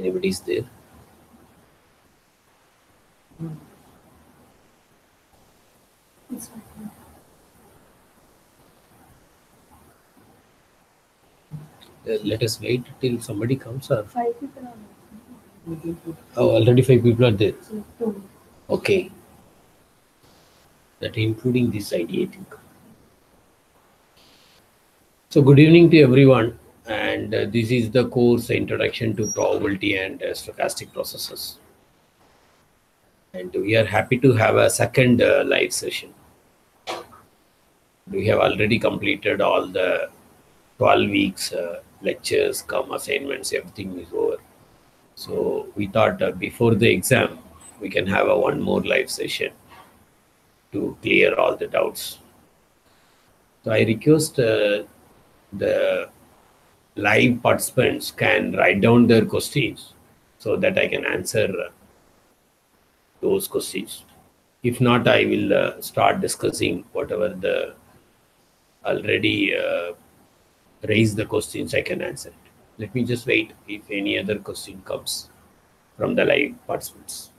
Anybody is there? Let us wait till somebody comes. Or 5 people are. oh, already 5 people are there. Okay. That including this ID, I think. So good evening to everyone, and this is the course Introduction to Probability and Stochastic Processes. And we are happy to have a second live session. We have already completed all the 12 weeks lectures, assignments, everything is over. So we thought before the exam, we can have a one more live session to clear all the doubts. So I request the live participants can write down their questions so that I can answer those questions. If not, I will start discussing whatever the already raised the questions I can answer it. Let me just wait if any other question comes from the live participants.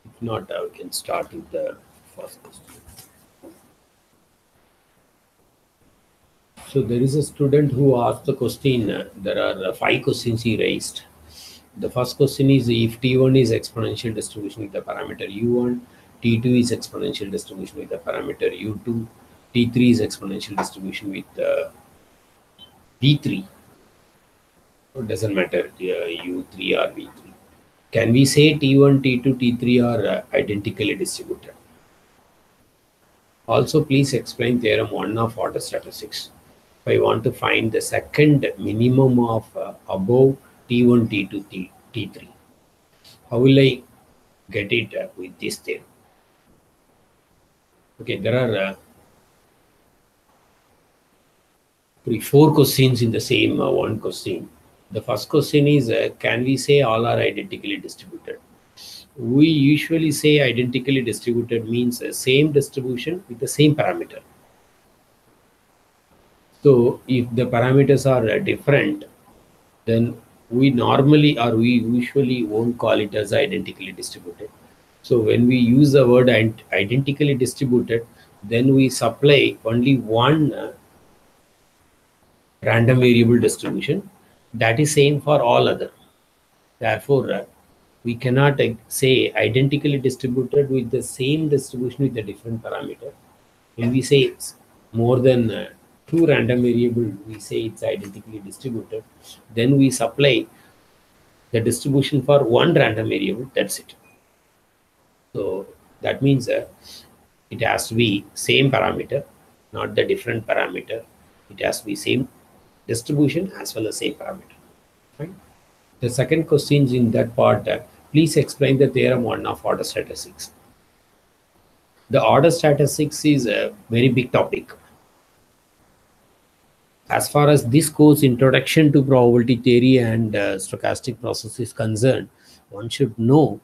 If not, we can start with the first question. So there is a student who asked the question. There are 5 questions he raised. The first question is if T1 is exponential distribution with the parameter U1, T2 is exponential distribution with the parameter U2, T3 is exponential distribution with V3. It doesn't matter U3 or V3. Can we say T1, T2, T3 are identically distributed? Also, please explain theorem 1 of order statistics. If I want to find the second minimum of above T1, T2, T3, how will I get it with this theorem? Okay, there are 4 questions in the same one question. The first question is, can we say all are identically distributed? We usually say identically distributed means the same distribution with the same parameter. So if the parameters are different, then we normally or we usually won't call it as identically distributed. So when we use the word identically distributed, then we supply only one random variable distribution that is same for all other. Therefore, we cannot say identically distributed with the same distribution with a different parameter. When we say it's more than 2 random variable, we say it's identically distributed. Then we supply the distribution for one random variable. That's it. So that means it has to be same parameter, not the different parameter. It has to be same distribution as well as same parameter. Right? The second question is in that part. Please explain the theorem 1 of order statistics. The order statistics is a very big topic. As far as this course, Introduction to Probability Theory and Stochastic Process is concerned, one should know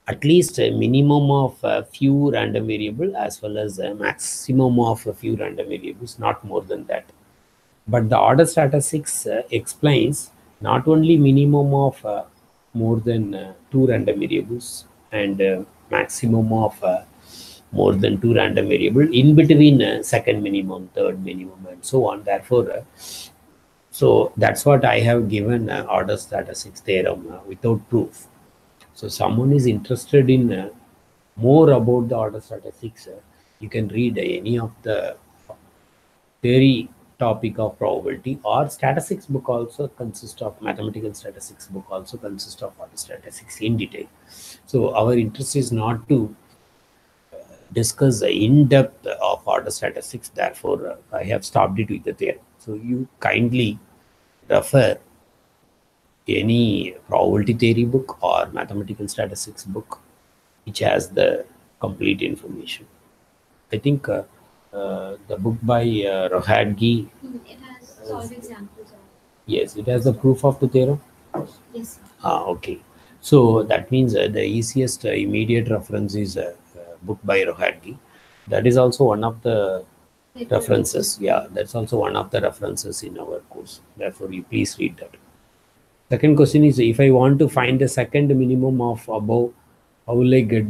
at least a minimum of a few random variables as well as a maximum of a few random variables, not more than that. But the order statistics explains not only minimum of more than 2 random variables and maximum of more than 2 random variable in between second minimum, third minimum, and so on. Therefore, so that's what I have given order statistics theorem without proof. So someone is interested in more about the order statistics, you can read any of the theory topic of probability, or statistics book also consists of mathematical statistics book also consists of order statistics in detail. So our interest is not to discuss the in-depth of order statistics. Therefore, I have stopped it with the theorem. So you kindly refer any probability theory book or mathematical statistics book which has the complete information. I think the book by Rohadgi. It has solved examples. Yes, it has the proof of the theorem. Yes. Okay. So that means the easiest immediate reference is a book by Rohatgi. That is also one of the references. Yeah, that's also one of the references in our course. Therefore, you please read that. Second question is, if I want to find the second minimum of above, how will I get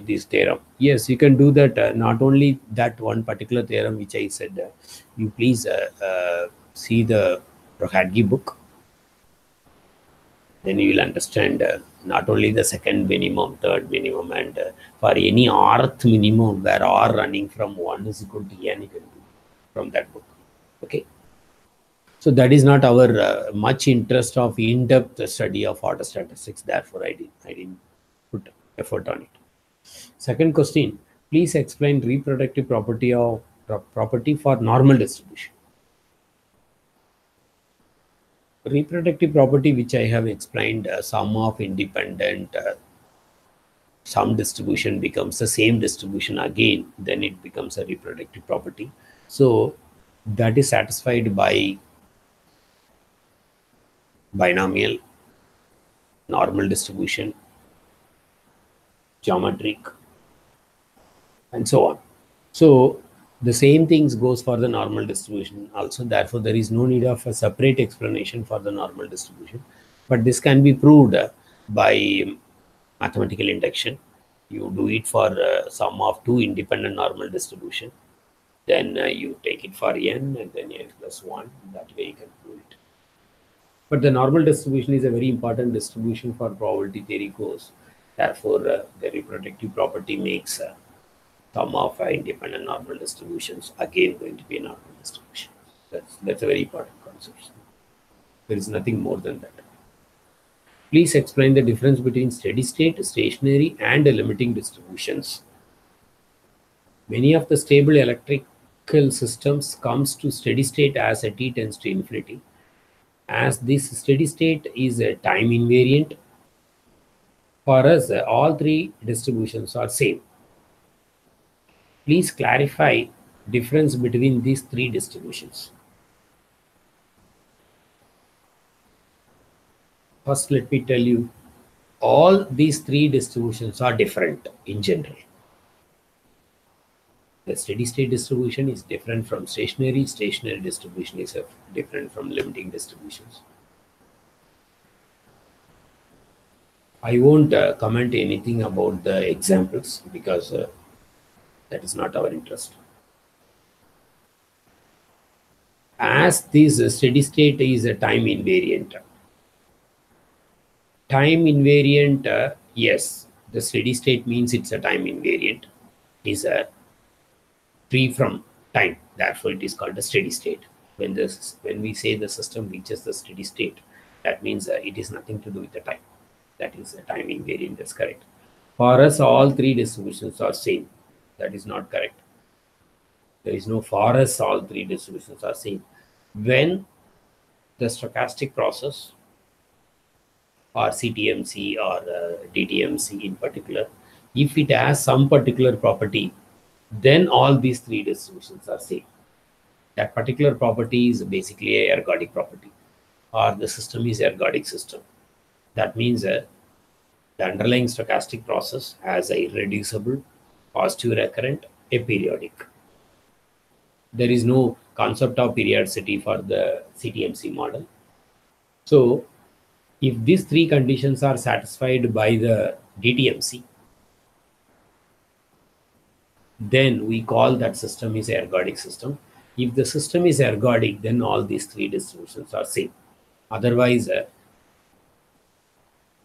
this theorem? Yes, you can do that. Not only that one particular theorem which I said, you please see the Rohatgi book. Then you will understand not only the second minimum, third minimum, and for any rth minimum where r running from 1 is equal to n, you can do from that book. Okay. So that is not our much interest of in-depth study of order statistics. Therefore, I didn't put effort on it. Second question: please explain reproductive property for normal distribution. Reproductive property, which I have explained, sum of independent some distribution becomes the same distribution again, then it becomes a reproductive property. So that is satisfied by binomial, normal distribution, geometric, and so on. So the same things goes for the normal distribution also. Therefore, there is no need of a separate explanation for the normal distribution. But this can be proved by mathematical induction. You do it for sum of two independent normal distribution. Then you take it for n and then n plus 1. That way you can prove it. But the normal distribution is a very important distribution for probability theory course. Therefore, the reproductive property makes sum of independent normal distributions again going to be a normal distribution. That's a very important concept. There is nothing more than that. Please explain the difference between steady state, stationary, and limiting distributions. Many of the stable electrical systems comes to steady state as a t tends to infinity. As this steady state is a time invariant, for us all three distributions are same. Please clarify difference between these three distributions. First, let me tell you, all these three distributions are different in general. The steady state distribution is different from stationary. Stationary distribution is different from limiting distributions. I won't comment anything about the examples because that is not our interest. As this steady state is a time invariant. Time invariant, yes, the steady state means it's a time invariant. Is a free from time. Therefore, it is called a steady state. When we say the system reaches the steady state, that means it is nothing to do with the time. That is a time invariant. That's correct. For us, all three distributions are same. That is not correct. There is no for us all three distributions are same. When the stochastic process or CTMC or DTMC in particular, if it has some particular property, then all these three distributions are same. That particular property is basically a ergodic property, or the system is ergodic system. That means the underlying stochastic process has a irreducible, positive recurrent, aperiodic. There is no concept of periodicity for the CTMC model. So if these three conditions are satisfied by the DTMC, then we call that system is ergodic system. If the system is ergodic, then all these three distributions are same. Otherwise,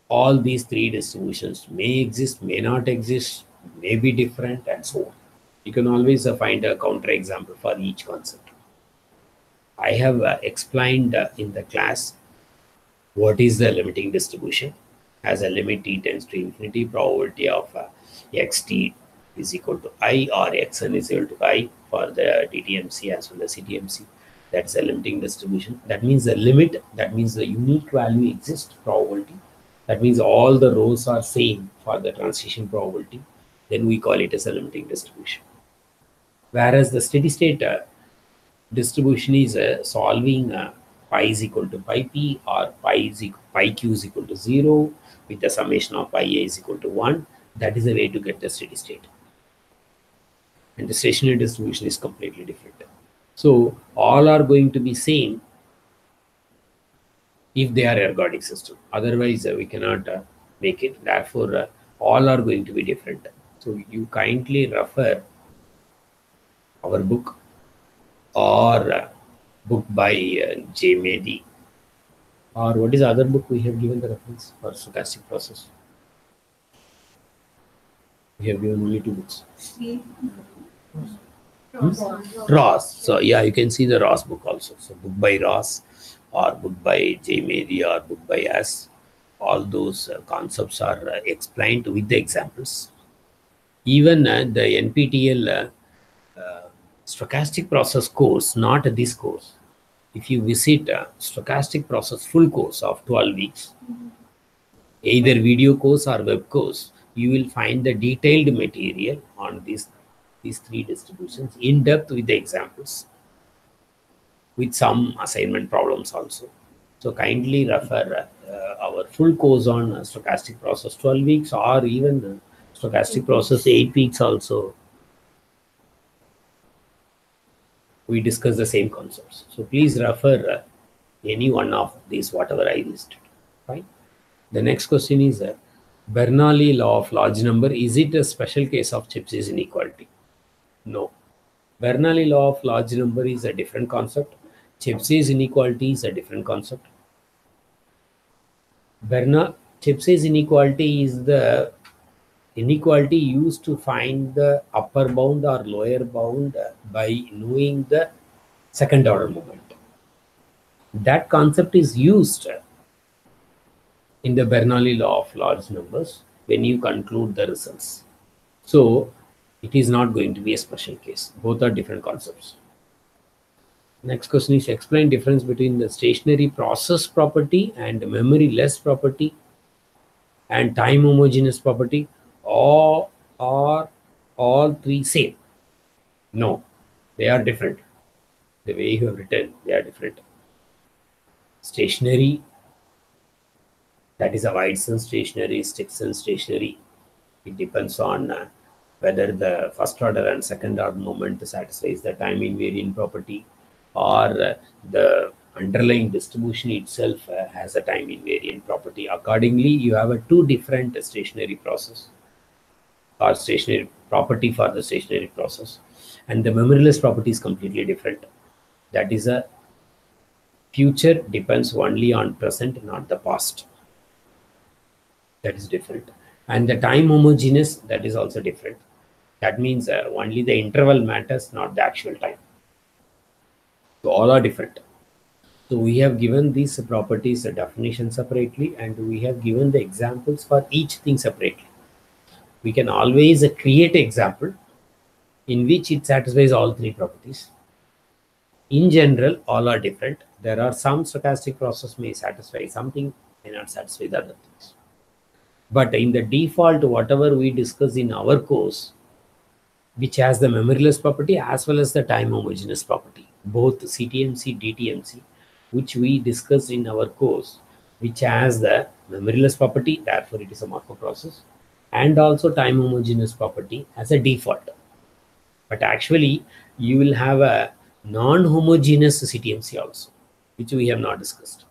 all these three distributions may exist, may not exist, may be different, and so on. You can always find a counterexample for each concept. I have explained in the class what is the limiting distribution. As a limit t tends to infinity, probability of xt is equal to I or xn is equal to I for the DTMC as well as CTMC. That's a limiting distribution. That means the limit, that means the unique value exists, probability. That means all the rows are same for the transition probability. Then we call it as a limiting distribution. Whereas the steady state distribution is solving pi is equal to pi p, or pi q is equal to 0 with the summation of pi a is equal to 1. That is the way to get the steady state. And the stationary distribution is completely different. So all are going to be same if they are ergodic system. Otherwise, we cannot make it. Therefore, all are going to be different. So you kindly refer our book or book by J. Mehdi, or what is the other book we have given the reference for stochastic process? We have given only two books. Ross. So yeah, you can see the Ross book also. So book by Ross or book by J. Mehdi or book by S. All those concepts are explained with the examples. Even the NPTEL stochastic process course, not this course. If you visit stochastic process full course of 12 weeks, either video course or web course, you will find the detailed material on these three distributions in depth with the examples, with some assignment problems also. So kindly refer our full course on stochastic process 12 weeks, or even stochastic process 8 weeks also. We discuss the same concepts. So please refer any one of these, whatever I listed. Right. The next question is Bernoulli law of large number. Is it a special case of Chips's inequality? No. Bernoulli law of large number is a different concept. Chips's inequality is a different concept. Chips's inequality is the inequality used to find the upper bound or lower bound by knowing the second order moment. That concept is used in the Bernoulli law of large numbers when you conclude the results. So it is not going to be a special case. Both are different concepts. Next question is explain difference between the stationary process property and memoryless property and time homogeneous property. Or are all three same? No, they are different. The way you have written, they are different. Stationary, that is a Whiteson stationary, Stickson stationary. It depends on whether the first order and second order moment satisfies the time invariant property, or the underlying distribution itself has a time invariant property. Accordingly, you have a two different stationary process or stationary property for the stationary process, and the memoryless property is completely different. That is a future depends only on present, not the past. That is different. And the time homogeneous, that is also different. That means only the interval matters, not the actual time. So all are different. So we have given these properties a definition separately, and we have given the examples for each thing separately. We can always create an example in which it satisfies all three properties. In general, all are different. There are some stochastic process may satisfy something, may not satisfy the other things. But in the default, whatever we discuss in our course, which has the memoryless property as well as the time homogeneous property, both CTMC, DTMC, which we discussed in our course, which has the memoryless property, therefore it is a Markov process, and also time homogeneous property as a default. But actually, you will have a non-homogeneous CTMC also, which we have not discussed.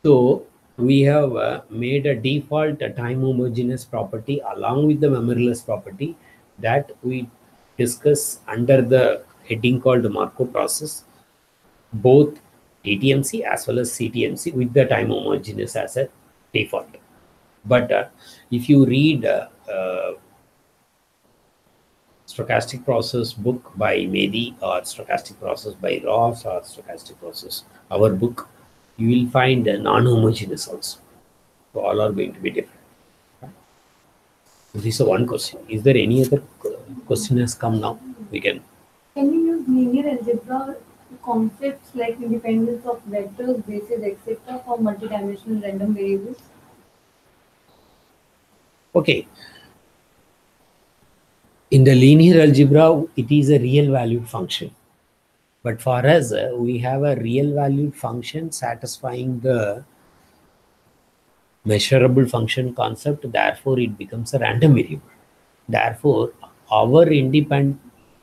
So we have made a default time homogeneous property along with the memoryless property that we discuss under the heading called Markov process, both DTMC as well as CTMC with the time homogeneous as a default. But if you read stochastic process book by Mehdi or stochastic process by Ross or stochastic process, our book, you will find non-homogeneous also. So all are going to be different. So this is one question. Is there any other question has come now? We can. Can we use linear algebra concepts like independence of vectors, bases, etc. for multidimensional random variables? Okay. In the linear algebra, it is a real valued function. But for us, we have a real valued function satisfying the measurable function concept. Therefore, it becomes a random variable. Therefore, our independent,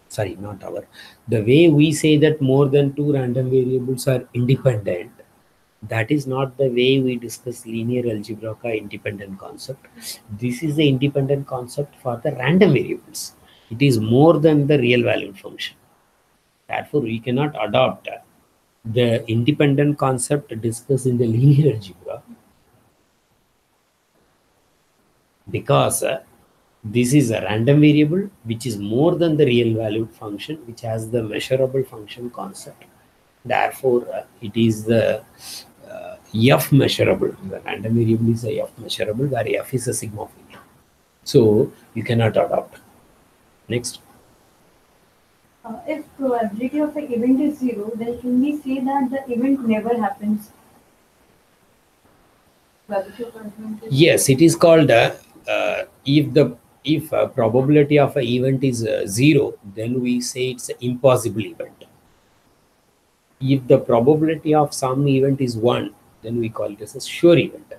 sorry, not our, the way we say that more than two random variables are independent, that is not the way we discuss linear algebra ka independent concept. This is the independent concept for the random variables. It is more than the real valued function. Therefore, we cannot adopt the independent concept discussed in the linear algebra, because this is a random variable which is more than the real valued function, which has the measurable function concept. Therefore, it is the f measurable. The random variable is a f measurable, where f is a sigma of e. So you cannot adopt. Next. If probability of an event is zero, then can we say that the event never happens? Probability of an event is Yes, it is called if probability of an event is zero, then we say it's an impossible event. If the probability of some event is 1, then we call it as a sure event.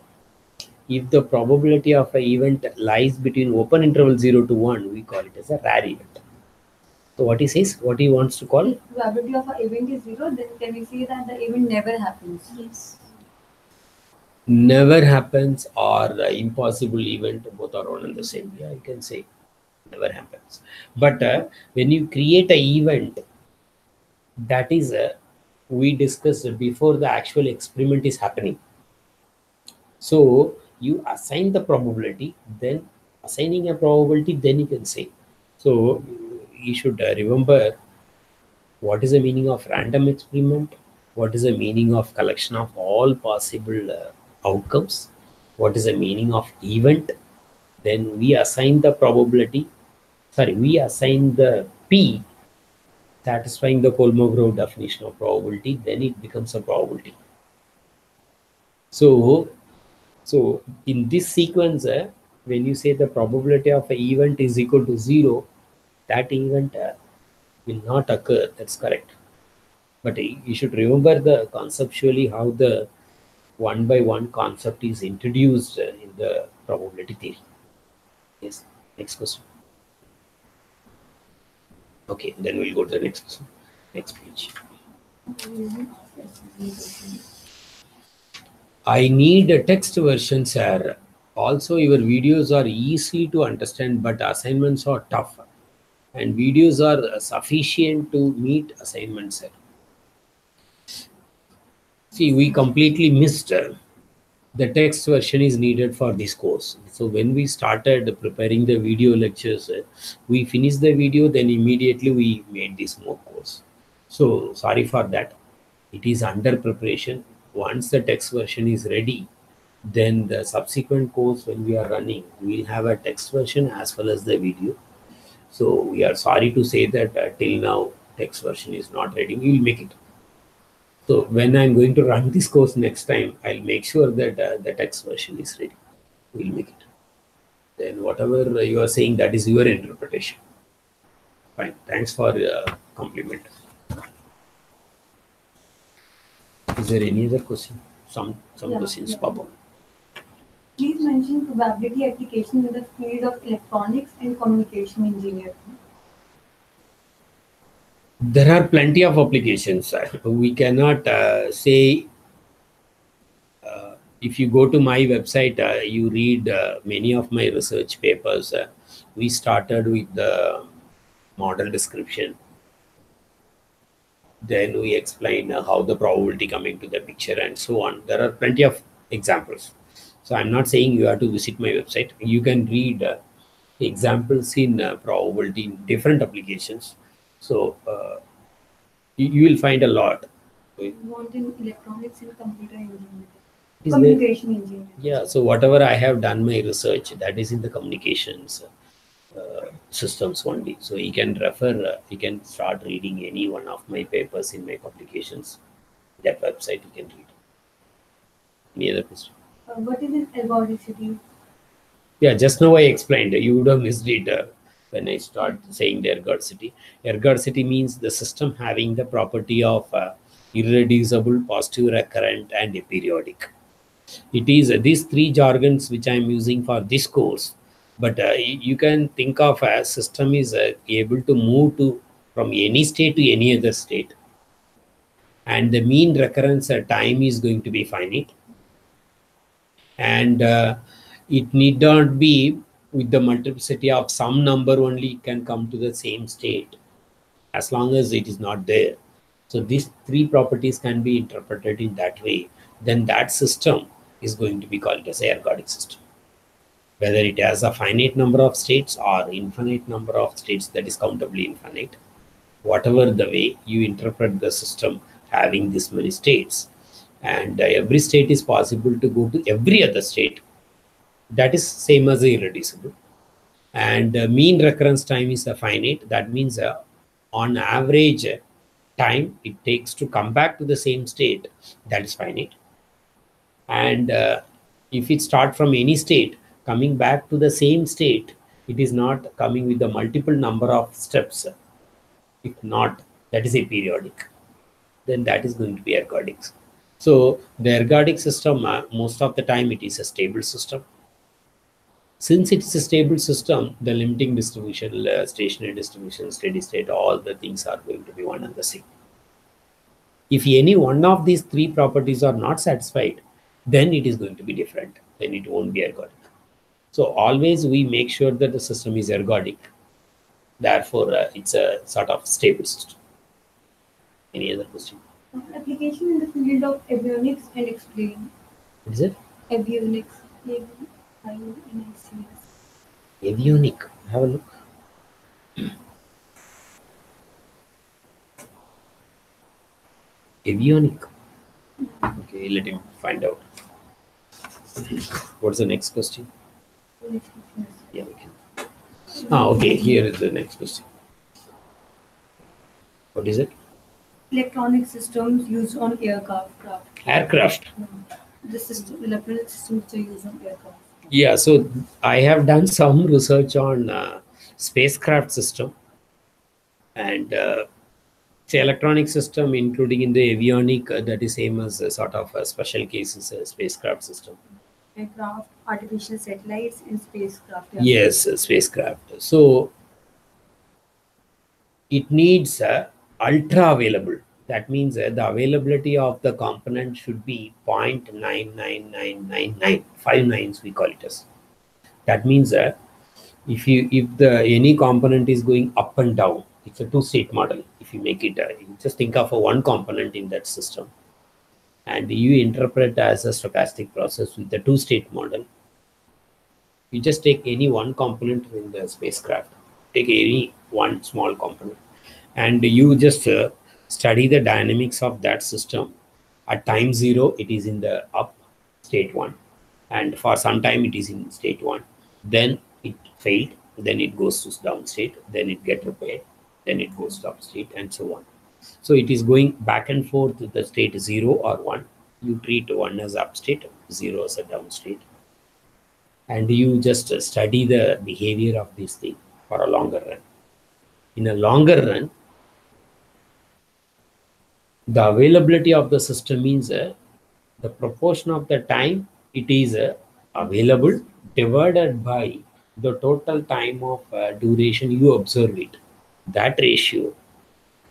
If the probability of an event lies between open interval 0 to 1, we call it as a rare event. So what he says, what he wants to call? If probability of an event is zero, then can we say that the event never happens? Yes. Never happens or impossible event, both are one and the same. Yeah, you can say never happens. But when you create an event, that is we discussed before the actual experiment is happening. So you assign the probability, then assigning a probability, then you can say. So you should remember what is the meaning of random experiment, what is the meaning of collection of all possible outcomes, what is the meaning of event. Then we assign the probability, sorry, we assign the p satisfying the Kolmogorov definition of probability, then it becomes a probability. So in this sequence, when you say the probability of an event is equal to 0, that event will not occur. That's correct. But you should remember the conceptually how the one by one concept is introduced in the probability theory. Yes. Next question. Okay, then we'll go to the next question. Next page. I need a text version, sir. Also, your videos are easy to understand, but assignments are tough. And videos are sufficient to meet assignments, sir. See, we completely missed the text version is needed for this course. So when we started preparing the video lectures, we finished the video, then immediately we made this mock course. So sorry for that. It is under preparation. Once the text version is ready, then the subsequent course when we are running, we'll have a text version as well as the video. So we are sorry to say that till now text version is not ready. We will make it. So when I'm going to run this course next time, I'll make sure that the text version is ready. We'll make it. Then whatever you are saying, that is your interpretation. Fine. Thanks for compliment. Is there any other question? Some questions, Papa. Please mention probability application in the field of electronics and communication engineering. There are plenty of applications. We cannot say, if you go to my website, you read many of my research papers. We started with the model description. Then we explain how the probability coming to the picture and so on. There are plenty of examples. So I'm not saying you have to visit my website. You can read examples in probability in different applications. So you will find a lot. You want in electronics and computer engineering. Is communication engineering. Yeah, so whatever I have done my research, that is in the communications systems only. So you can refer, you can start reading any one of my papers in my publications. That website you can read. Any other question? What is this algoricity? Yeah, just now I explained. You would have missed it. when I start saying the ergodicity. Ergodicity means the system having the property of irreducible, positive, recurrent, and aperiodic. It is these three jargons which I am using for this course, but you can think of a system is able to move to from any state to any other state, and the mean recurrence time is going to be finite, and it need not be with the multiplicity of some number only can come to the same state as long as it is not there. So these three properties can be interpreted in that way. Then that system is going to be called as a ergodic system. Whether it has a finite number of states or infinite number of states, that is countably infinite. Whatever the way you interpret the system having this many states, and every state is possible to go to every other state, that is same as irreducible. And mean recurrence time is a finite. That means on average time it takes to come back to the same state, that is finite. And if it start from any state coming back to the same state, it is not coming with the multiple number of steps. If not, that is aperiodic. Then that is going to be ergodic. So the ergodic system, most of the time it is a stable system. Since it's a stable system, the limiting distribution, stationary distribution, steady state, all the things are going to be one and the same. If any one of these three properties are not satisfied, then it is going to be different. Then it won't be ergodic. So always we make sure that the system is ergodic. Therefore, it's a sort of stable system. Any other question? Application in the field of avionics and explain. What is it? Avionics. A-V-I-O-N-I-C-S. Avionic. Have a look. Avionic. Okay, let him find out. What's the next question? Yeah, we can. Okay, here is the next question. What is it? Electronic systems used on aircraft. Aircraft. The system, electronic systems which are used on aircraft. Yeah, so I have done some research on spacecraft system, and say electronic system including in the avionic, that is same as a sort of a special cases spacecraft system. Aircraft, artificial satellites, and spacecraft. Yeah. Yes, spacecraft. So it needs ultra available. That means the availability of the component should be 0.99999, 5 nines we call it as. That means if any component is going up and down, it's a two-state model. If you make it, you just think of a one component in that system, and you interpret as a stochastic process with the two-state model. You just take any one component in the spacecraft, take any one small component, and you just study the dynamics of that system. At time 0, it is in the up state 1, and for some time it is in state 1. Then it failed, then it goes to down state, then it get repaired, then it goes to up state, and so on. So it is going back and forth to the state 0 or 1. You treat 1 as up state, 0 as a down state, and you just study the behavior of this thing for a longer run. In a longer run, the availability of the system means the proportion of the time it is available divided by the total time of duration you observe it. That ratio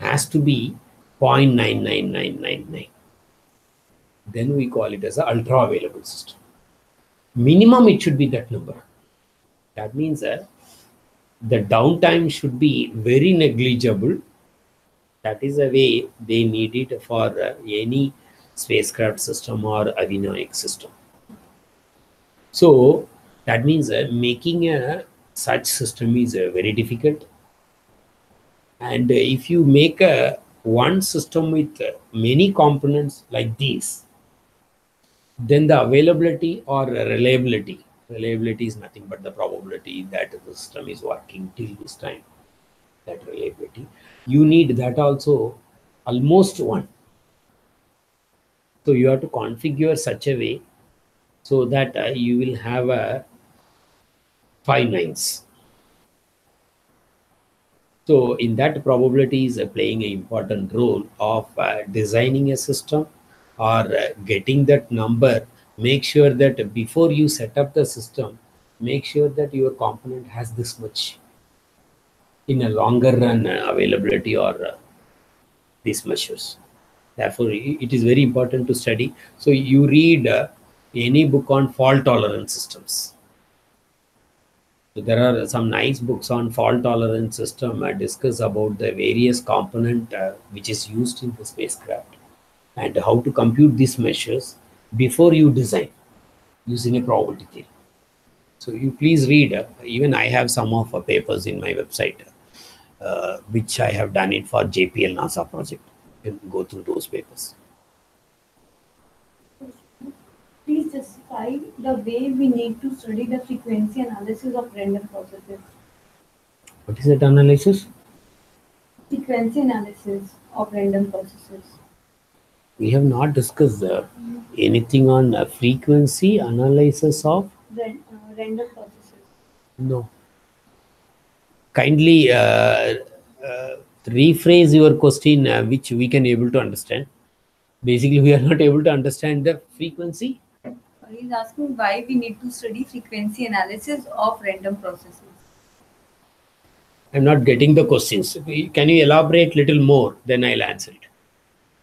has to be 0.99999. Then we call it as an ultra available system. Minimum it should be that number. That means the downtime should be very negligible. That is the way they need it for any spacecraft system or avionics system. So that means making a such system is very difficult. And if you make a one system with many components like these, then the availability or reliability is nothing but the probability that the system is working till this time. That reliability, you need that also almost 1. So you have to configure such a way so that you will have a 5 nines. So in that, probability is playing an important role of designing a system or getting that number. Make sure that before you set up the system, make sure that your component has this much in a longer run availability or these measures. Therefore, it is very important to study. So you read any book on fault tolerant systems. So there are some nice books on fault tolerant system discuss about the various component which is used in the spacecraft and how to compute these measures before you design using a probability theory. So you please read. Even I have some of papers in my website, which I have done it for JPL NASA project. You can go through those papers. Please justify the way we need to study the frequency analysis of random processes. What is that analysis? Frequency analysis of random processes. We have not discussed anything on frequency analysis of. Random processes. No. Kindly rephrase your question, which we can able to understand. Basically, we are not able to understand the frequency. He's asking why we need to study frequency analysis of random processes. I'm not getting the questions. Can you elaborate little more? Then I'll answer it.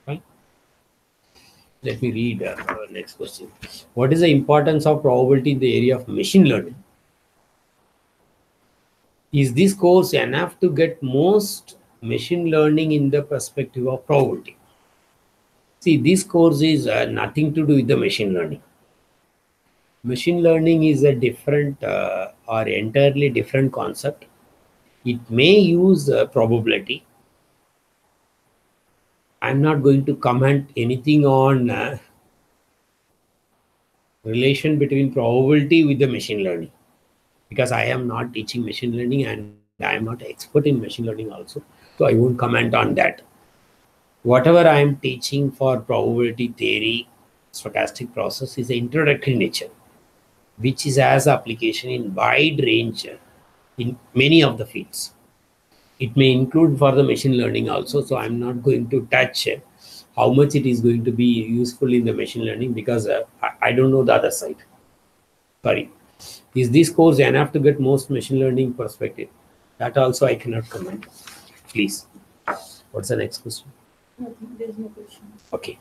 Fine. Let me read next question. What is the importance of probability in the area of machine learning? Is this course enough to get most machine learning in the perspective of probability? See, this course is nothing to do with the machine learning. Machine learning is a different or entirely different concept. It may use probability. I'm not going to comment anything on relation between probability with the machine learning, because I am not teaching machine learning and I am not expert in machine learning also. So I won't comment on that. Whatever I am teaching for probability theory, stochastic process is introductory nature, which is as application in wide range in many of the fields. It may include for the machine learning also. So I'm not going to touch how much it is going to be useful in the machine learning, because I don't know the other side. Sorry. Is this course enough to get most machine learning perspective? That also I cannot comment. Please. What's the next question? Nothing, there's no question. Okay.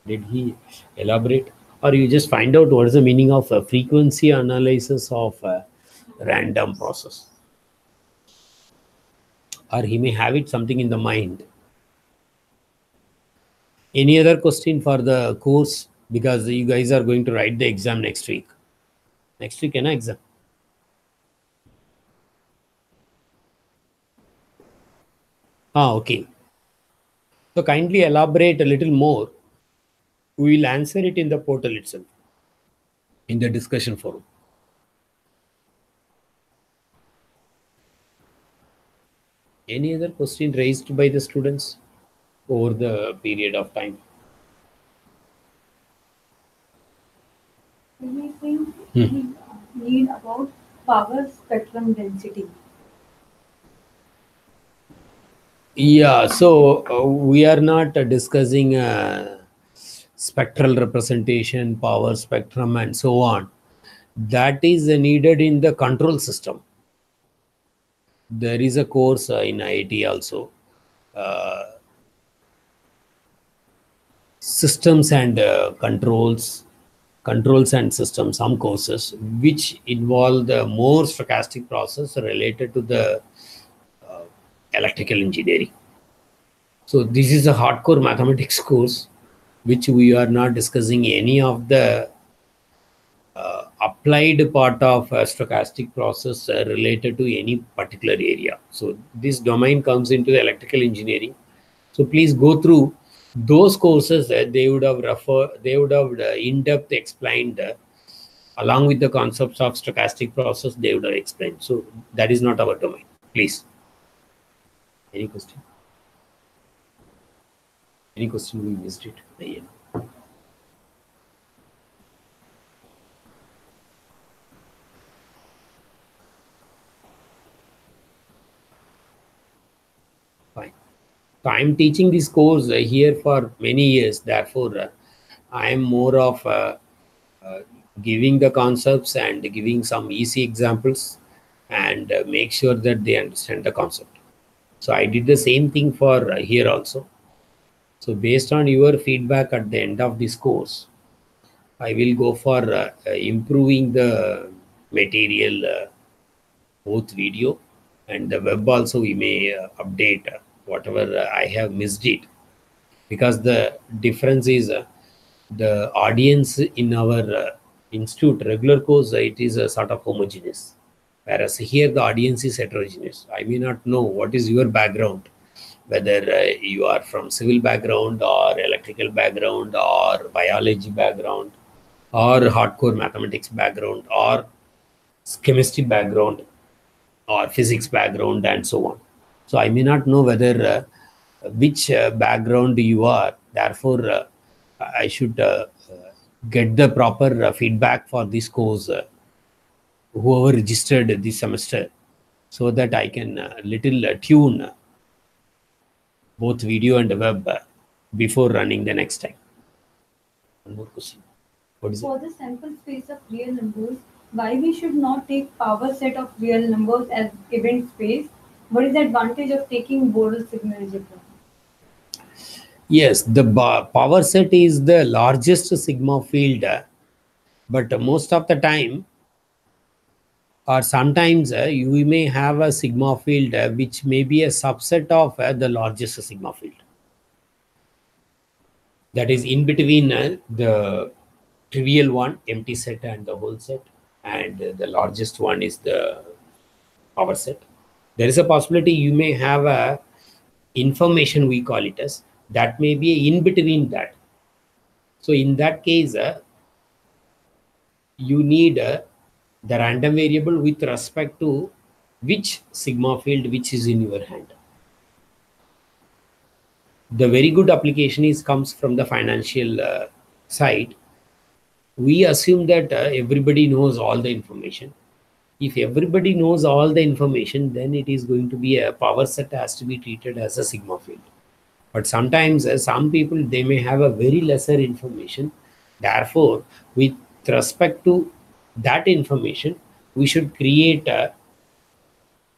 Did he elaborate? Or you just find out what is the meaning of a frequency analysis of a random process? Or he may have it something in the mind. Any other question for the course? Because you guys are going to write the exam next week. Next week, an exam. Okay. So kindly elaborate a little more. We will answer it in the portal itself, in the discussion forum. Any other question raised by the students over the period of time? We think we need about power spectrum density. Yeah, so we are not discussing spectral representation, power spectrum, and so on. That is needed in the control system. There is a course in IIT also, systems and controls and systems, some courses which involve the more stochastic process related to the electrical engineering. So this is a hardcore mathematics course, which we are not discussing any of the applied part of a stochastic process related to any particular area. So this domain comes into the electrical engineering. So please go through those courses that they would have in-depth explained along with the concepts of stochastic process. They would have explained. So that is not our domain. Please. Any question? Any question? We missed it. Yeah. Fine. So I'm teaching this course here for many years. Therefore, I am more of uh, giving the concepts and giving some easy examples and make sure that they understand the concept. So I did the same thing for here also. So based on your feedback at the end of this course, I will go for improving the material, both video and the web also. We may update whatever I have missed it, because the difference is the audience in our institute regular course, it is a sort of homogeneous, whereas here the audience is heterogeneous. I may not know what is your background, whether you are from civil background or electrical background or biology background or hardcore mathematics background or chemistry background or physics background and so on. So I may not know whether which background you are. Therefore, I should get the proper feedback for this course, whoever registered this semester, so that I can little tune both video and web before running the next time. One more question. What is it? For the sample space of real numbers, why we should not take power set of real numbers as event space? What is the advantage of taking Borel signal algebra? Yes, the power set is the largest sigma field, but most of the time, or sometimes you may have a sigma field which may be a subset of the largest sigma field. That is in between the trivial one, empty set, and the whole set, and the largest one is the power set. There is a possibility you may have a information, we call it as, that may be in between that. So in that case, you need the random variable with respect to which sigma field which is in your hand. The very good application is comes from the financial side. We assume that everybody knows all the information. If everybody knows all the information, then it is going to be a power set has to be treated as a sigma field. But sometimes some people, they may have a very lesser information. Therefore, with respect to that information, we should create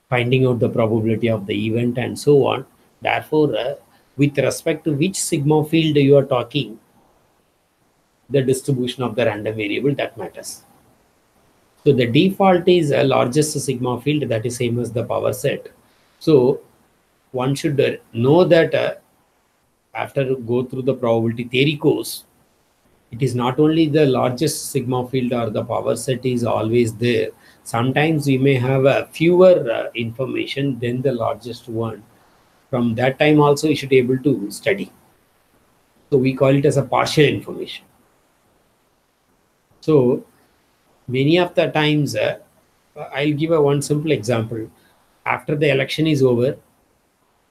finding out the probability of the event and so on. Therefore, with respect to which sigma field you are talking, the distribution of the random variable, that matters. So the default is a largest sigma field, that is same as the power set. So one should know that after go through the probability theory course, it is not only the largest sigma field or the power set is always there. Sometimes we may have a fewer information than the largest one. From that time also we should be able to study. So we call it as a partial information. So many of the times, I'll give a one simple example. After the election is over,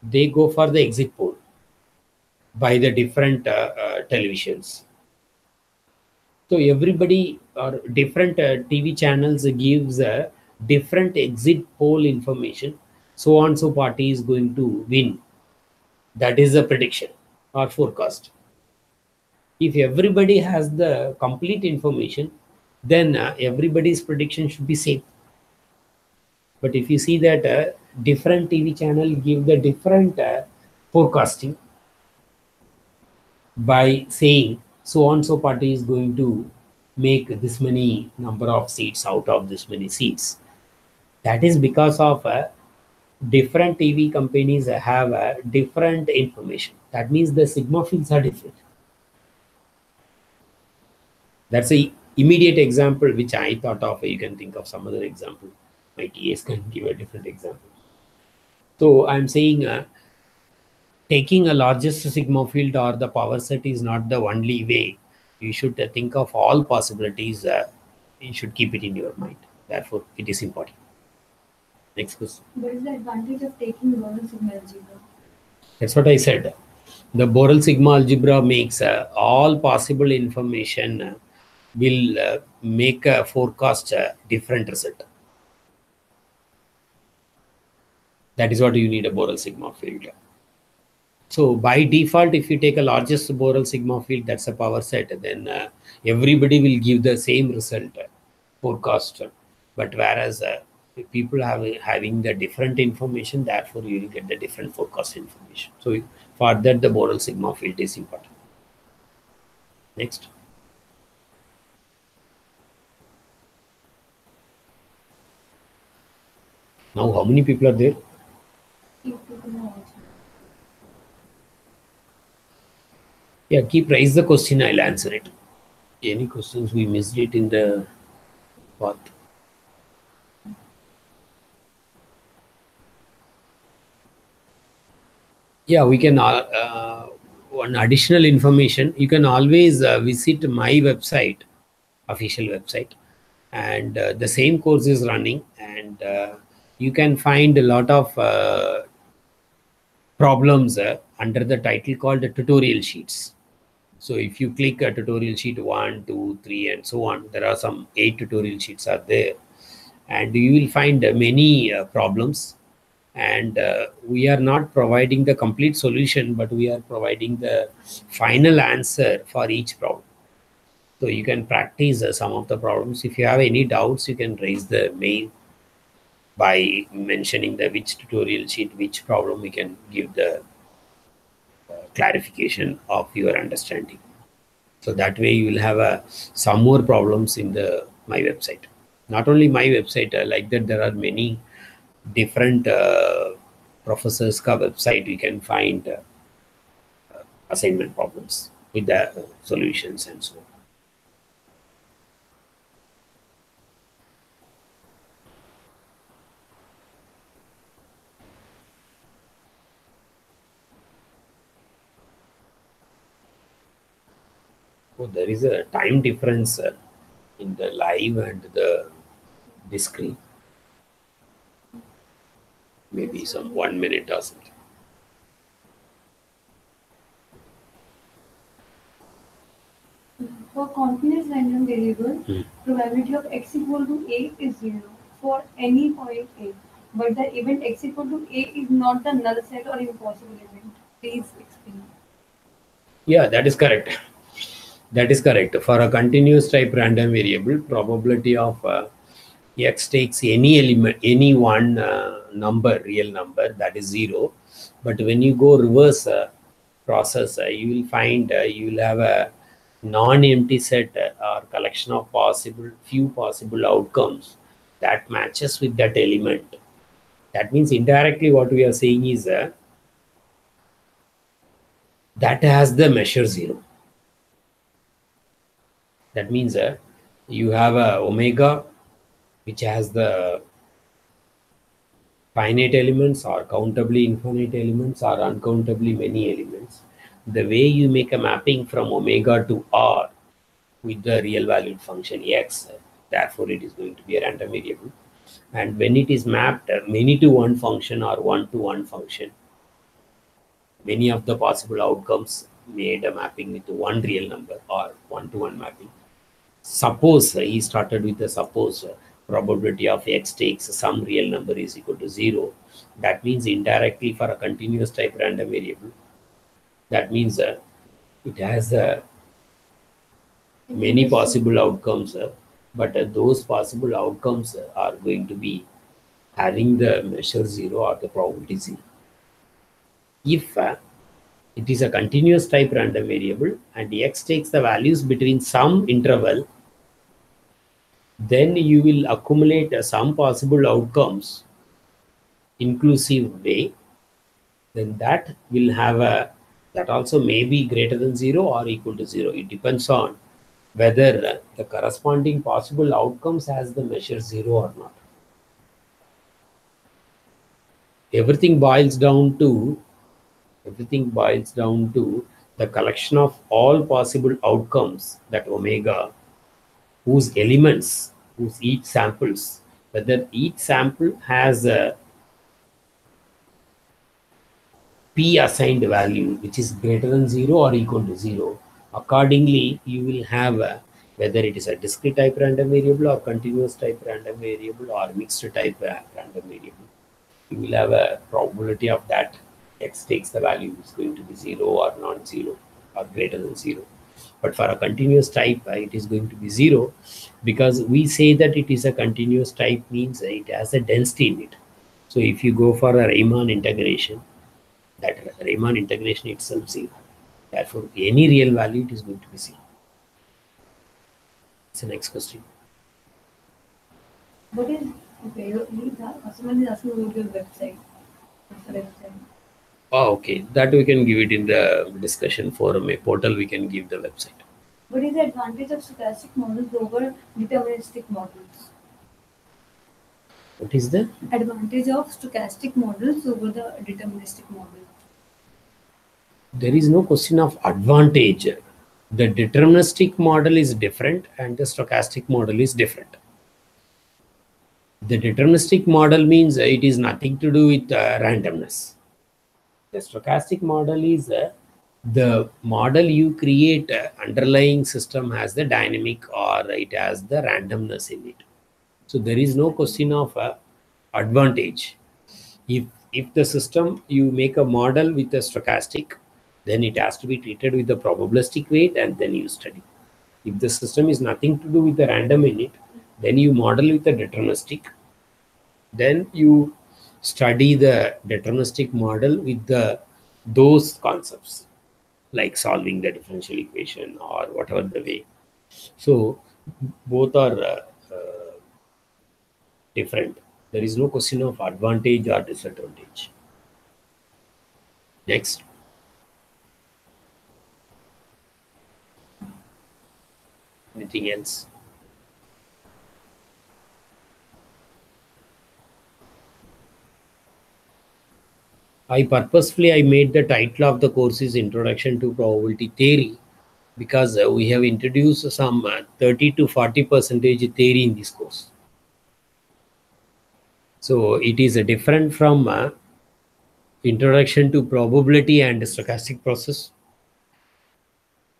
they go for the exit poll by the different televisions. So everybody or different TV channels gives a different exit poll information. So and so party is going to win. That is a prediction or forecast. If everybody has the complete information, then everybody's prediction should be same. But if you see that different TV channel give the different forecasting by saying so and so party is going to make this many number of seats out of this many seats, that is because of different TV companies have different information. That means the sigma fields are different. That's a immediate example which I thought of. You can think of some other example. My TAs can give a different example. So I'm saying taking a largest sigma field or the power set is not the only way. You should think of all possibilities. You should keep it in your mind. Therefore, it is important. Next question. What is the advantage of taking Borel signal algebra? That's what I said. The Borel sigma algebra makes all possible information will make a forecast different result. That is what you need a Borel sigma field. So by default, if you take a largest Borel sigma field, that's a power set, then everybody will give the same result, forecast. But whereas if people having the different information, therefore you will get the different forecast information. So for that, the Borel sigma field is important. Next. Now, how many people are there? Yeah, keep raise the question, I'll answer it. Any questions we missed it in the path? Yeah, we can, one additional information, you can always visit my website, official website, and the same course is running, and you can find a lot of problems under the title called tutorial sheets. So if you click a tutorial sheet 1, 2, 3, and so on, there are some 8 tutorial sheets are there, and you will find many problems. And we are not providing the complete solution, but we are providing the final answer for each problem. So you can practice some of the problems. If you have any doubts, you can raise the mail by mentioning the which tutorial sheet, which problem we can give the clarification of your understanding. So that way you will have some more problems in the my website. Not only my website, like that there are many different professors ka website. You can find assignment problems with the solutions and so on. So there is a time difference in the live and the discrete. Maybe some 1 minute or something. For continuous random variable, probability of x equal to a is 0 for any point a, but the event x equal to a is not the null set or impossible event. Please explain. Yeah, that is correct. That is correct. For a continuous type random variable, probability of x takes any element, any one number, real number, that is 0. But when you go reverse process, you will find you will have a non-empty set or collection of few possible outcomes that matches with that element. That means indirectly what we are saying is that has the measure 0. That means you have a omega which has the finite elements or countably infinite elements or uncountably many elements. The way you make a mapping from omega to r with the real valued function x, therefore it is going to be a random variable. And when it is mapped many to one function or one to one function, many of the possible outcomes made a mapping with one real number or one to one mapping. Suppose he started with the suppose probability of x takes some real number is equal to 0. That means indirectly for a continuous type random variable, that means it has many possible outcomes, but those possible outcomes are going to be having the measure 0 or the probability 0. If it is a continuous type random variable and x takes the values between some interval, then you will accumulate some possible outcomes inclusive way, then that will have that also may be greater than 0 or equal to 0. It depends on whether the corresponding possible outcomes has the measure 0 or not. Everything boils down to the collection of all possible outcomes, that omega, whose elements, whose each samples, whether each sample has a p assigned value which is greater than 0 or equal to 0. Accordingly, you will have whether it is a discrete type random variable or continuous type random variable or mixed type random variable. You will have a probability of that x takes the value is going to be 0 or non-zero or greater than 0. But for a continuous type, it is going to be 0, because we say that it is a continuous type means it has a density in it. So if you go for a Riemann integration, that Riemann integration itself 0. Therefore, any real value it is going to be 0. It's the next question. What is okay? Someone is asking about your website. What's the website? Oh, okay. That we can give it in the discussion forum, a portal. We can give the website. What is the advantage of stochastic models over deterministic models? What is the advantage of stochastic models over the deterministic model? There is no question of advantage. The deterministic model is different and the stochastic model is different. The deterministic model means it is nothing to do with randomness. The stochastic model is the model you create, underlying system has the dynamic or it has the randomness in it. So there is no question of advantage. If the system you make a model with a stochastic, then it has to be treated with the probabilistic weight and then you study. If the system is nothing to do with the random in it, then you model with the deterministic. Then you study the deterministic model with those concepts, like solving the differential equation or whatever the way. So both are different. There is no question of advantage or disadvantage. Next. Anything else? I purposefully made the title of the course is Introduction to Probability Theory, because we have introduced some 30 to 40% theory in this course. So it is different from Introduction to Probability and Stochastic Process.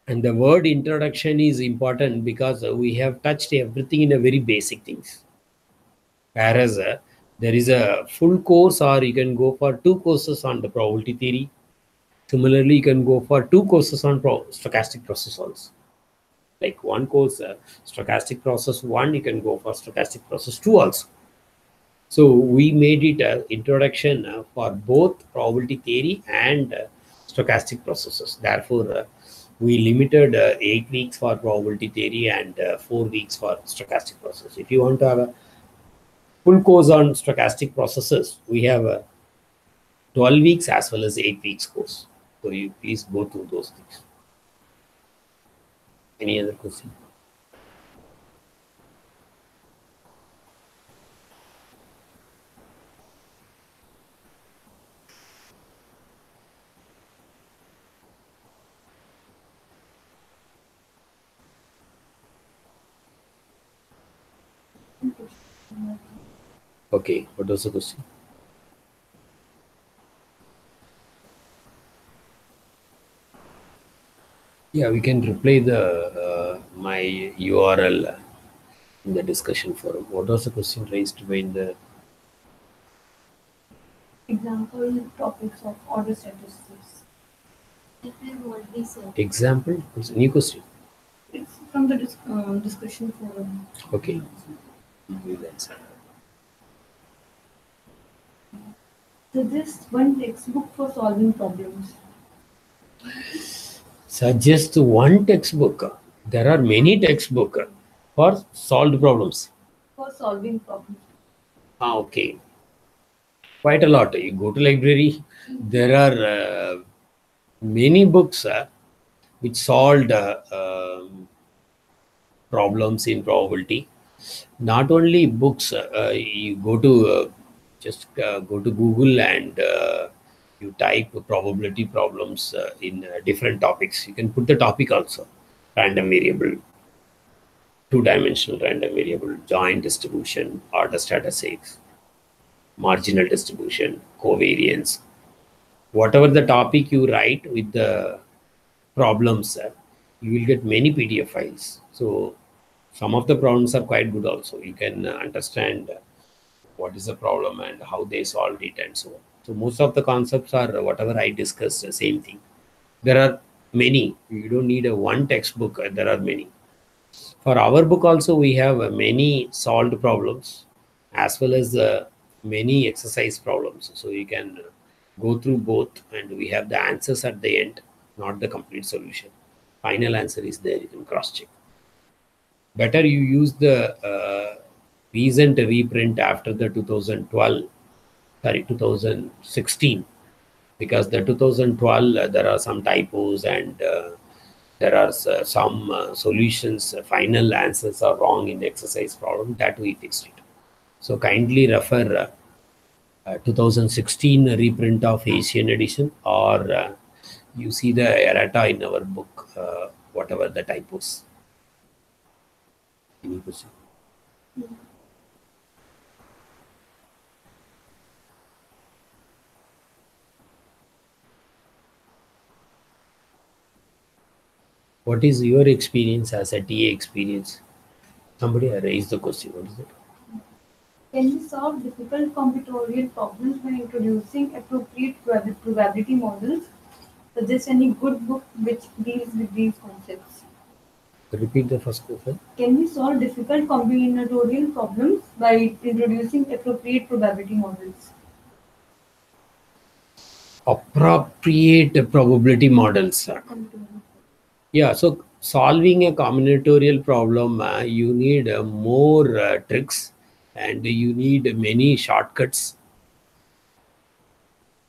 And the word introduction is important because we have touched everything in a very basic things. Whereas there is a full course, or you can go for 2 courses on the probability theory. Similarly, you can go for 2 courses on stochastic process also. Like one course, stochastic process 1, you can go for stochastic process 2 also. So we made it an introduction for both probability theory and stochastic processes. Therefore, we limited 8 weeks for probability theory and 4 weeks for stochastic process. If you want to have a full course on stochastic processes, we have a 12 weeks as well as 8 weeks course. So you please go through those things. Any other question? Okay, what was the question? Yeah, we can reply the my URL in the discussion forum. What was the question raised by the Example topics of order statistics. example? What's the new question? It's from the discussion forum. Okay. We'll answer. Suggest one textbook for solving problems. Suggest one textbook. There are many textbooks for solved problems. For solving problems. Okay. Quite a lot. You go to library, there are many books which solved problems in probability. Not only books, you go to just go to Google and you type probability problems in different topics. You can put the topic also: random variable, two-dimensional random variable, joint distribution, order statistics, marginal distribution, covariance. Whatever the topic you write with the problems, you will get many PDF files. So some of the problems are quite good also. You can understand what is the problem and how they solved it and so on. So most of the concepts are whatever I discussed, the same thing. There are many. You don't need a one textbook. There are many. For our book also, we have many solved problems as well as many exercise problems. So you can go through both, and we have the answers at the end, not the complete solution. Final answer is there. You can cross check. Better you use the recent reprint after the 2012, sorry, 2016, because the 2012 there are some typos, and there are some solutions, final answers are wrong in the exercise problem, that we fixed it. So kindly refer 2016 reprint of Asian edition, or you see the errata in our book, whatever the typos. Any question? What is your experience as a TA experience? Somebody raised the question. What is it? Can we solve difficult combinatorial problems by introducing appropriate probability models? Suggest any good book which deals with these concepts. Repeat the first question. Can we solve difficult combinatorial problems by introducing appropriate probability models? Appropriate probability models. Yeah, so solving a combinatorial problem, you need more tricks, and you need many shortcuts.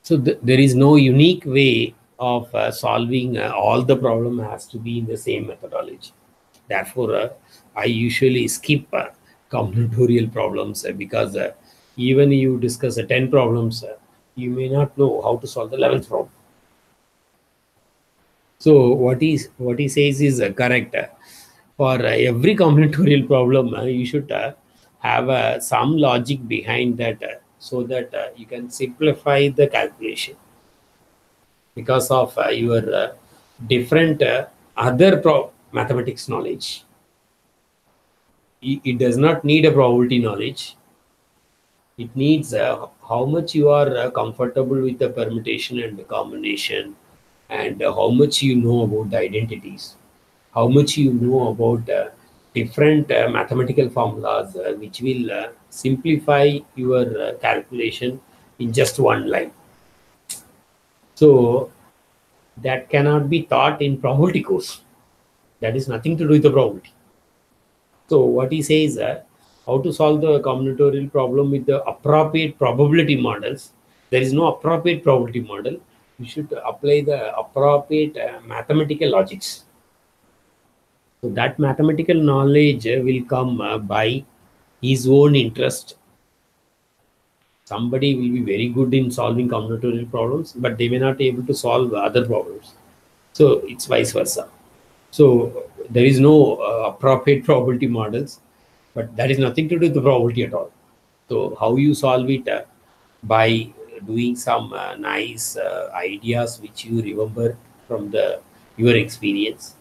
So there is no unique way of solving all the problem has to be in the same methodology. Therefore, I usually skip combinatorial problems because even you discuss 10 problems, you may not know how to solve the 11th problem. So what he says is correct. For every combinatorial problem, you should have some logic behind that, so that you can simplify the calculation because of your different other mathematics knowledge. It does not need a probability knowledge. It needs how much you are comfortable with the permutation and the combination, and how much you know about the identities, how much you know about different mathematical formulas, which will simplify your calculation in just one line. So that cannot be taught in probability course. That is nothing to do with the probability. So what he says, how to solve the combinatorial problem with the appropriate probability models. There is no appropriate probability model. You should apply the appropriate mathematical logics. So that mathematical knowledge will come by his own interest. Somebody will be very good in solving combinatorial problems, but they may not be able to solve other problems. So it's vice versa. So there is no appropriate probability models, but that is nothing to do with the probability at all. So how you solve it, by doing some nice ideas which you remember from the your experience,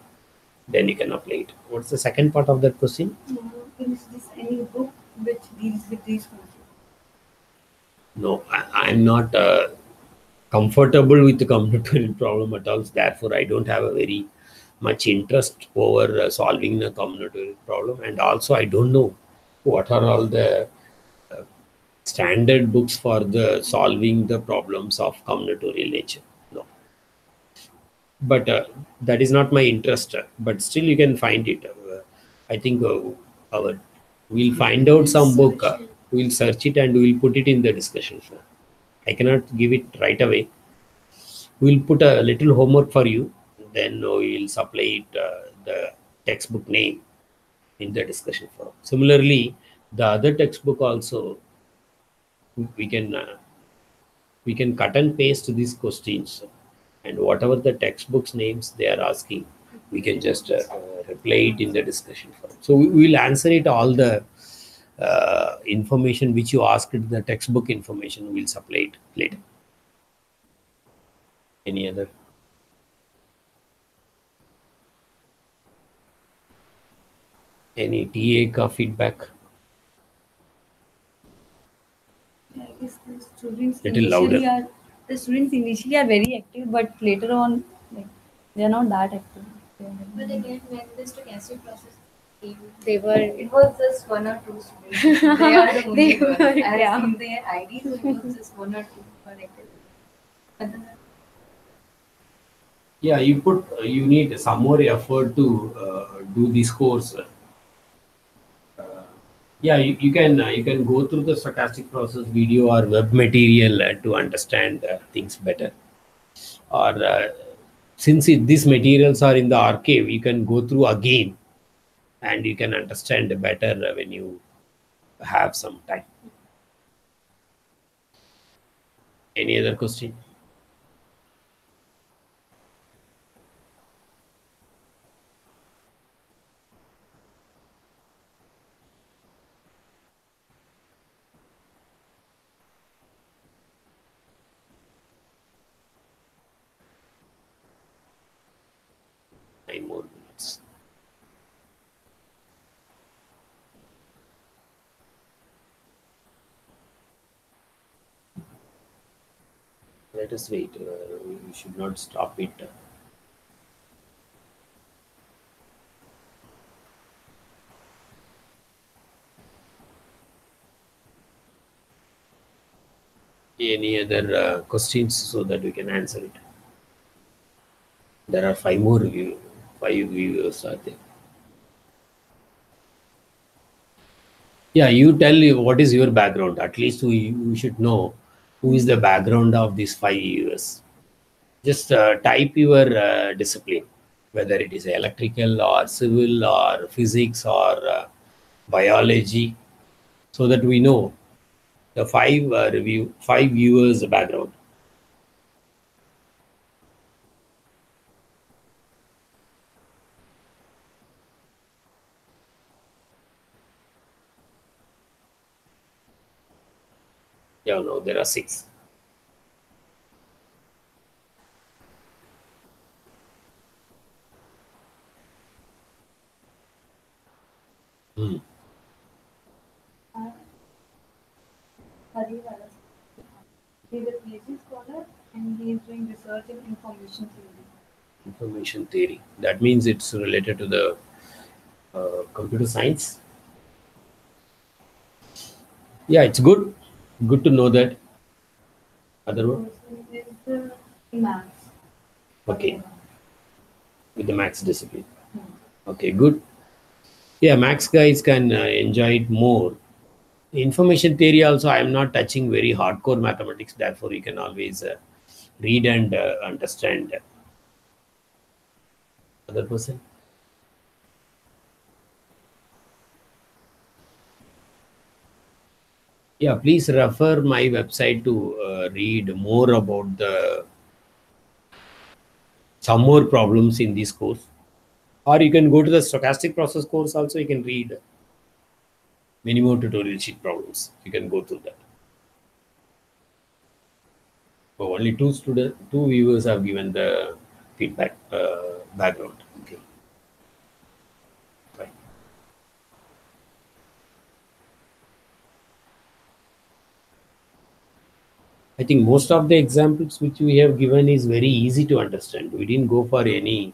then you can apply it. What's the second part of that question? Can you suggest any book which deals with these concepts? No, I'm not comfortable with the combinatorial problem at all. Therefore, I don't have a very much interest over solving the combinatorial problem, and also I don't know what are all the standard books for the solving the problems of combinatorial nature. No, but that is not my interest. But still, you can find it. I think our we'll find out some book. We'll search it and we'll put it in the discussion. I cannot give it right away. We'll put a little homework for you. Then we'll supply it, the textbook name in the discussion forum. Similarly, the other textbook also we can uh, we can cut and paste these questions, and whatever the textbooks names they are asking, we can just reply it in the discussion forum. So we will answer it all the information which you asked in the textbook information. We'll supply it later. Any other? Any TA ka feedback? I Yes, the students Little louder. initially are very active, but later on, like, they are not that active. But again, when the stochastic process came, they were. It was just one or two students. They are the only ones. I have seen their IDs. It was just one or two who are active. Other than Yeah, you need some more effort to do this course. Yeah, you can go through the stochastic process video or web material to understand things better. Or since these materials are in the archive, you can go through again and you can understand better when you have some time. Any other question? Nine more minutes. Let us wait. We should not stop it. Any other questions so that we can answer it? There are five viewers are there. Yeah, you tell you what is your background. At least we should know who is the background of these 5 viewers. Just type your discipline, whether it is electrical or civil or physics or biology, so that we know the five viewers background. Yeah, no, there are 6. Hmm. Hari Varas. He is a PhD scholar and he is doing research in information theory. Information theory. That means it's related to the computer science. Yeah, it's good. Good to know that. Other one? Also, is the maths. Okay, with the max discipline. Okay, good. Yeah, max guys can enjoy it more. Information theory also, I am not touching very hardcore mathematics. Therefore, you can always read and understand. Other person? Yeah, please refer my website to read more about the some more problems in this course. Or you can go to the stochastic process course also. You can read many more tutorial sheet problems. You can go through that. So only two viewers have given the feedback background. Okay, fine. I think most of the examples which we have given is very easy to understand. We didn't go for any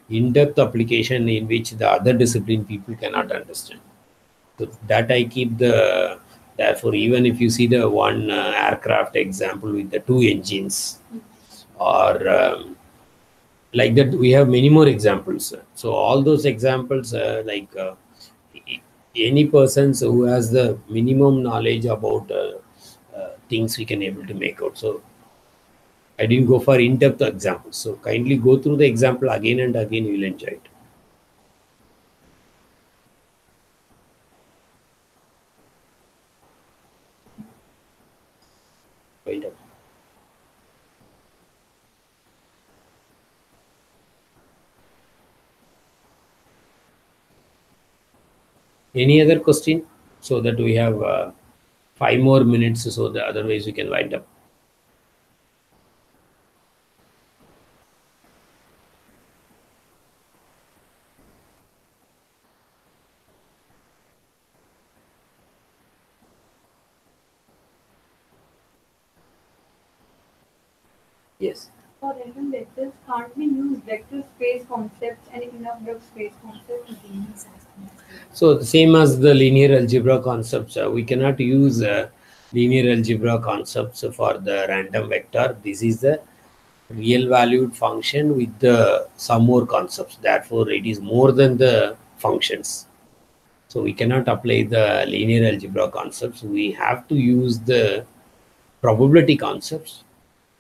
in-depth application in which the other discipline people cannot understand. So that I keep the. Therefore, even if you see the one aircraft example with the 2 engines, or like that, we have many more examples. So all those examples, any persons who has the minimum knowledge about things, we can able to make out. So I didn't go for in-depth examples. So kindly go through the example again and again. You will enjoy it. Wind up. Any other question? So that we have 5 more minutes. So that otherwise we can wind up. Yes. For random vectors, can't we use vector space concepts and enough space concepts? So the same as the linear algebra concepts, we cannot use linear algebra concepts for the random vector. This is the real valued function with the some more concepts. Therefore, it is more than the functions. So we cannot apply the linear algebra concepts. We have to use the probability concepts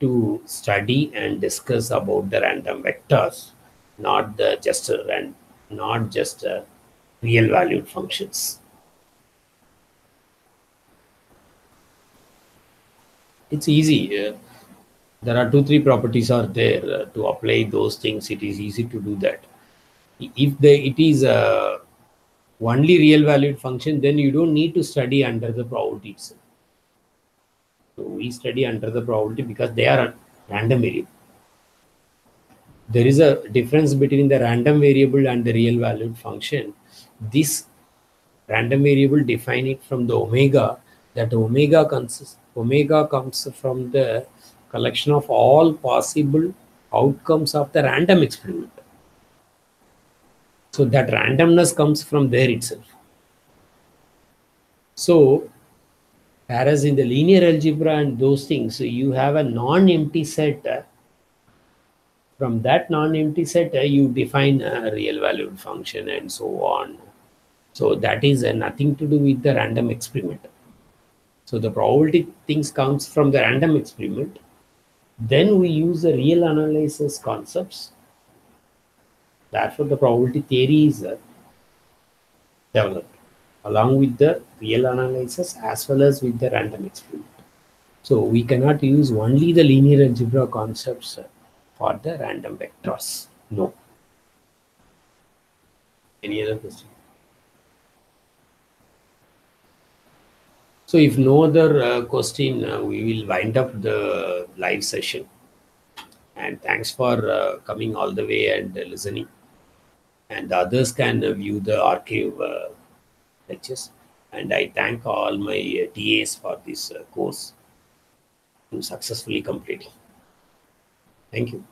to study and discuss about the random vectors, not the just not just real valued functions. It's easy. There are 2 3 properties are there to apply those things. It is easy to do that. If it is only real valued function, then you don't need to study under the probability itself. So we study under the probability because they are a random variable. There is a difference between the random variable and the real valued function. This random variable define it from the omega, that omega comes from the collection of all possible outcomes of the random experiment. So that randomness comes from there itself. So whereas in the linear algebra and those things, you have a non-empty set. From that non-empty set, you define a real valued function and so on. So that is nothing to do with the random experiment. So the probability things comes from the random experiment. Then we use the real analysis concepts. Therefore, the probability theory is developed along with the real analysis as well as with the random experiment. So we cannot use only the linear algebra concepts for the random vectors. No. Any other question? So if no other question, we will wind up the live session. And thanks for coming all the way and listening. And the others can view the archive lectures. And I thank all my TAs for this course to successfully complete. Thank you.